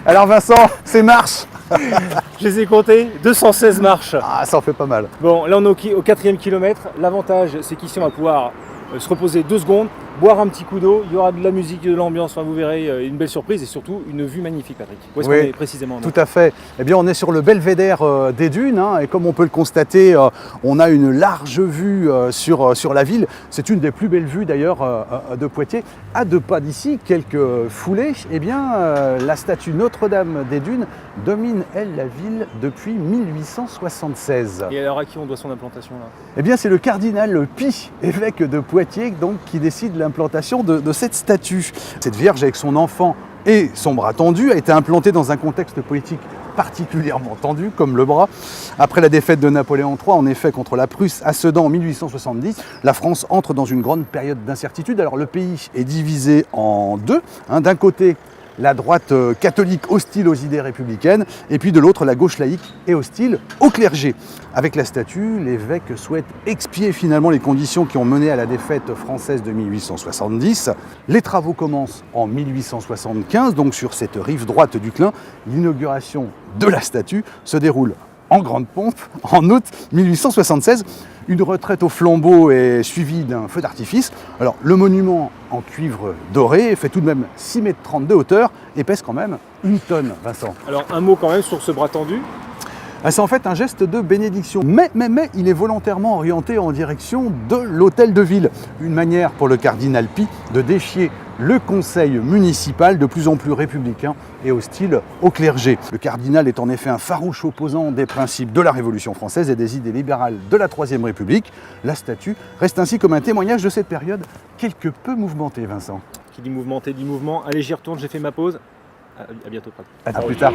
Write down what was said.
Alors Vincent, ces marches, Je les ai comptées, 216 marches. ah, ça en fait pas mal. Bon, là on est au 4e kilomètre. L'avantage, c'est qu'ici on va pouvoir se reposer 2 secondes, boire un petit coup d'eau, il y aura de la musique, de l'ambiance, enfin, vous verrez une belle surprise et surtout une vue magnifique, Patrick. Où est-ce qu'on est précisément? Tout à fait. Eh bien, on est sur le belvédère des dunes, hein, et comme on peut le constater, on a une large vue sur la ville. C'est une des plus belles vues d'ailleurs de Poitiers. À 2 pas d'ici, quelques foulées, eh bien, la statue Notre-Dame des Dunes domine, elle, la ville depuis 1876. Et alors à qui on doit son implantation là? Eh bien, c'est le cardinal Pie, évêque de Poitiers, donc, qui décide l'implantation de cette statue. Cette Vierge, avec son enfant et son bras tendu, a été implantée dans un contexte politique particulièrement tendu, comme le bras. Après la défaite de Napoléon III, en effet, contre la Prusse à Sedan en 1870, la France entre dans une grande période d'incertitude. Alors, le pays est divisé en deux. D'un côté, la droite catholique hostile aux idées républicaines, et puis de l'autre, la gauche laïque et hostile au clergé. Avec la statue, l'évêque souhaite expier finalement les conditions qui ont mené à la défaite française de 1870. Les travaux commencent en 1875, donc sur cette rive droite du Clin. L'inauguration de la statue se déroule en grande pompe en août 1876. Une retraite au flambeau est suivie d'un feu d'artifice. Alors, le monument en cuivre doré fait tout de même 6,30 m de hauteur et pèse quand même 1 tonne, Vincent. Alors un mot quand même sur ce bras tendu. C'est en fait un geste de bénédiction, mais il est volontairement orienté en direction de l'hôtel de ville. Une manière pour le cardinal Pie de défier le conseil municipal de plus en plus républicain et hostile au clergé. Le cardinal est en effet un farouche opposant des principes de la Révolution française et des idées libérales de la Troisième République. La statue reste ainsi comme un témoignage de cette période quelque peu mouvementée, Vincent. Qui dit mouvementé, dit mouvement. Allez, j'y retourne, j'ai fait ma pause. À bientôt, Patrick. À plus tard.